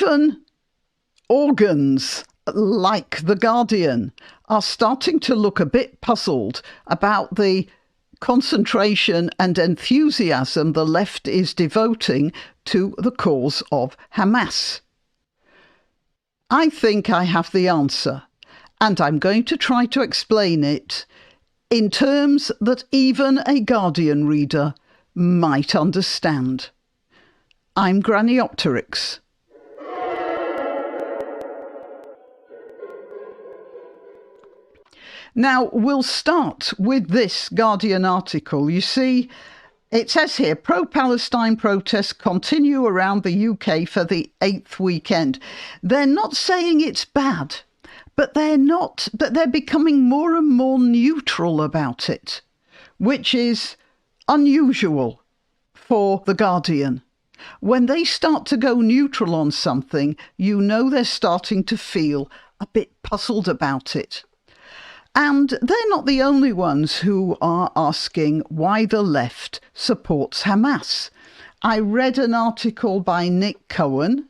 Even organs like The Guardian are starting to look a bit puzzled about the concentration and enthusiasm the left is devoting to the cause of Hamas. I think I have the answer, and I'm going to try to explain it in terms that even a Guardian reader might understand. I'm Graniopteryx. Now, we'll start with this Guardian article. You see, it says here, pro-Palestine protests continue around the UK for the 8th weekend. They're not saying it's bad, but they're becoming more and more neutral about it, which is unusual for The Guardian. When they start to go neutral on something, you know they're starting to feel a bit puzzled about it. And they're not the only ones who are asking why the left supports Hamas. I read an article by Nick Cohen,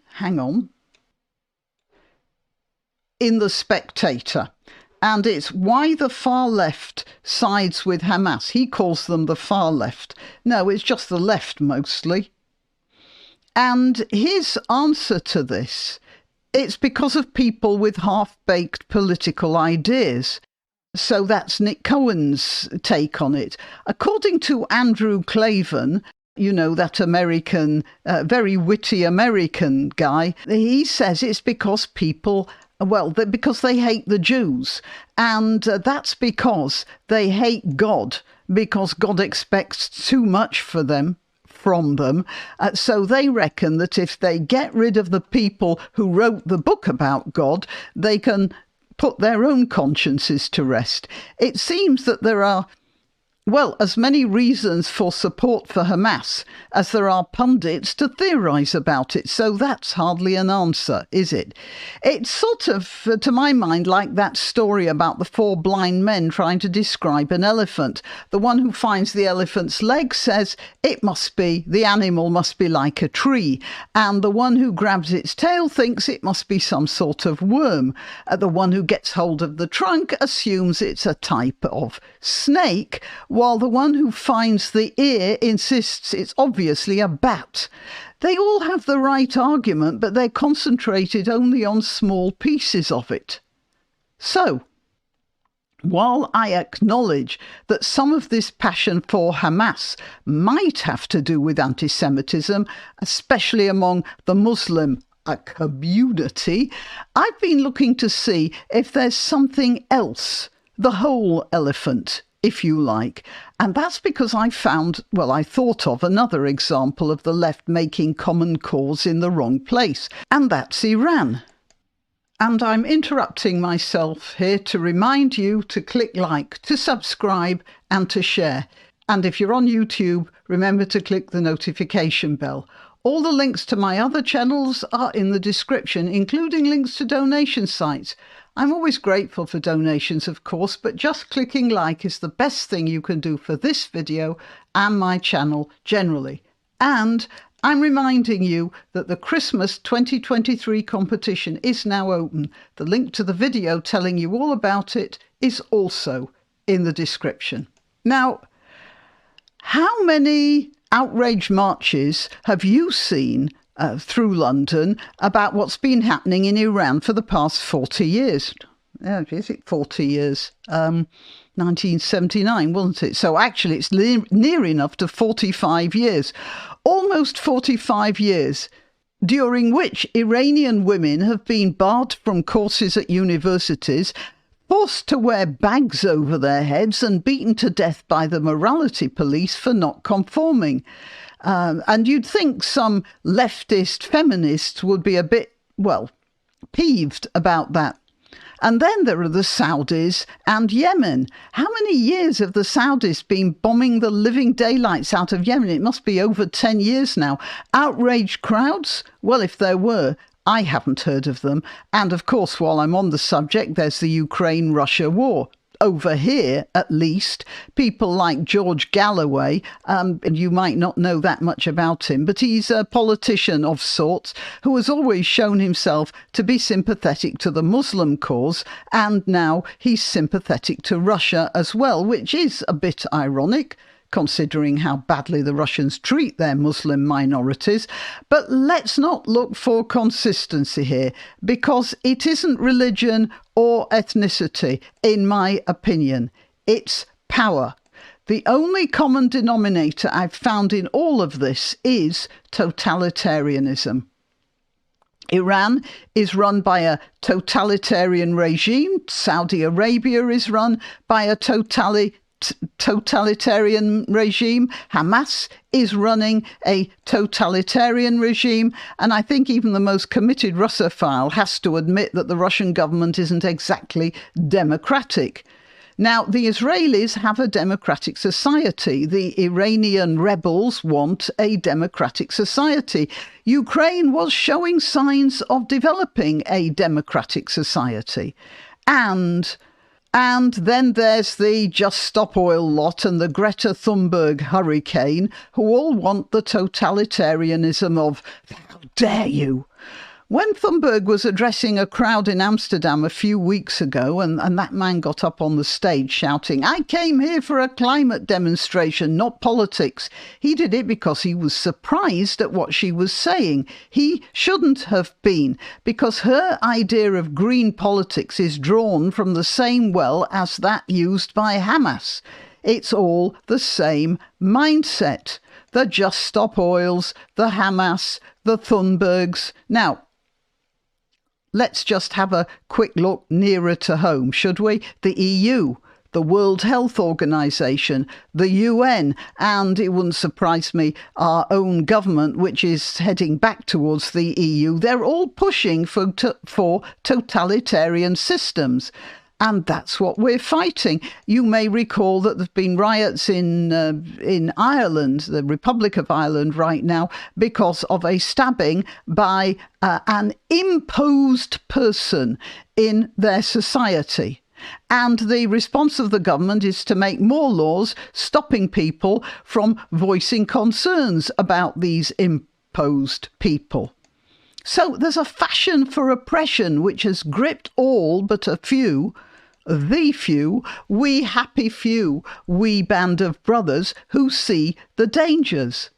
in The Spectator, and it's why the far left sides with Hamas. He calls them the far left. No, it's just the left mostly. And his answer to this, it's because of people with half-baked political ideas. So that's Nick Cohen's take on it. According to Andrew Klavan, you know, that American, very witty American guy, he says it's because because they hate the Jews. And that's because they hate God, because God expects too much from them. So they reckon that if they get rid of the people who wrote the book about God, they can put their own consciences to rest. It seems that there are, as many reasons for support for Hamas as there are pundits to theorise about it. So that's hardly an answer, is it? It's sort of, to my mind, like that story about the 4 blind men trying to describe an elephant. The one who finds the elephant's leg says the animal must be like a tree. And the one who grabs its tail thinks it must be some sort of worm. The one who gets hold of the trunk assumes it's a type of snake, while the one who finds the ear insists it's obviously a bat. They all have the right argument, but they're concentrated only on small pieces of it. So, while I acknowledge that some of this passion for Hamas might have to do with anti-Semitism, especially among the Muslim community, I've been looking to see if there's something else, the whole elephant, if you like. And that's because I thought of another example of the left making common cause in the wrong place, and that's Iran. And I'm interrupting myself here to remind you to click like, to subscribe and to share. And if you're on YouTube, remember to click the notification bell. All the links to my other channels are in the description, including links to donation sites. I'm always grateful for donations, of course, but just clicking like is the best thing you can do for this video and my channel generally. And I'm reminding you that the Christmas 2023 competition is now open. The link to the video telling you all about it is also in the description. Now, how many outrage marches have you seen through London about what's been happening in Iran for the past 40 years? Is it 40 years? 1979, wasn't it? So actually it's near enough to 45 years. Almost 45 years, during which Iranian women have been barred from courses at universities, forced to wear bags over their heads and beaten to death by the morality police for not conforming. And you'd think some leftist feminists would be a bit, peeved about that. And then there are the Saudis and Yemen. How many years have the Saudis been bombing the living daylights out of Yemen? It must be over 10 years now. Outraged crowds? Well, if there were, I haven't heard of them. And of course, while I'm on the subject, there's the Ukraine-Russia war. over here, at least, people like George Galloway, and you might not know that much about him, but he's a politician of sorts who has always shown himself to be sympathetic to the Muslim cause, and now he's sympathetic to Russia as well, which is a bit ironic, considering how badly the Russians treat their Muslim minorities. But let's not look for consistency here, because it isn't religion or ethnicity, in my opinion. It's power. The only common denominator I've found in all of this is totalitarianism. Iran is run by a totalitarian regime. Saudi Arabia is run by a totalitarian regime. Hamas is running a totalitarian regime, and I think even the most committed Russophile has to admit that the Russian government isn't exactly democratic. Now, the Israelis have a democratic society. The Iranian rebels want a democratic society. Ukraine was showing signs of developing a democratic society. And then there's the Just Stop Oil lot and the Greta Thunberg hurricane, who all want the totalitarianism of, how dare you? When Thunberg was addressing a crowd in Amsterdam a few weeks ago, and that man got up on the stage shouting, "I came here for a climate demonstration, not politics," he did it because he was surprised at what she was saying. He shouldn't have been, because her idea of green politics is drawn from the same well as that used by Hamas. It's all the same mindset. The Just Stop Oils, the Hamas, the Thunbergs. Now, let's just have a quick look nearer to home, should we? The EU, the World Health Organization, the UN, and it wouldn't surprise me, our own government, which is heading back towards the EU. They're all pushing for totalitarian systems. And that's what we're fighting. You may recall that there's been riots in Ireland, the Republic of Ireland right now, because of a stabbing by an imposed person in their society. And the response of the government is to make more laws stopping people from voicing concerns about these imposed people. So there's a fashion for oppression which has gripped all but a few, the few, we happy few, we band of brothers who see the dangers.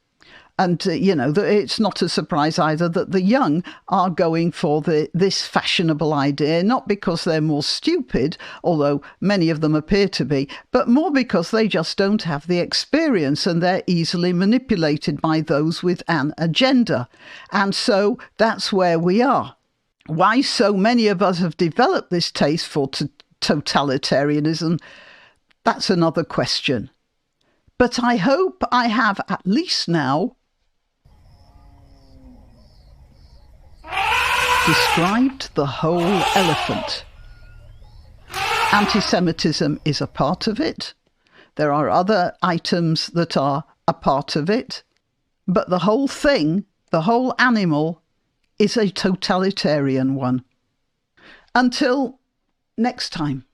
And, it's not a surprise either that the young are going for this fashionable idea, not because they're more stupid, although many of them appear to be, but more because they just don't have the experience and they're easily manipulated by those with an agenda. And so that's where we are. Why so many of us have developed this taste for totalitarianism, that's another question. But I hope I have at least now described the whole elephant. Anti-Semitism is a part of it. There are other items that are a part of it. But the whole thing, the whole animal, is a totalitarian one. Until next time.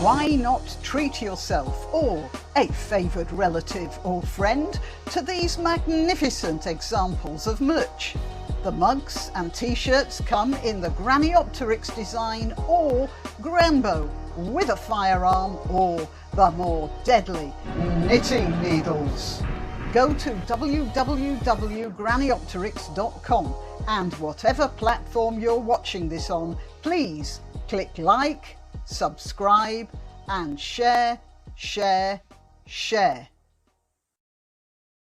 Why not treat yourself or a favoured relative or friend to these magnificent examples of merch? The mugs and t-shirts come in the Graniopteryx design or Granbo with a firearm or the more deadly knitting needles. Go to www.graniopteryx.com and whatever platform you're watching this on, please click like, subscribe and share.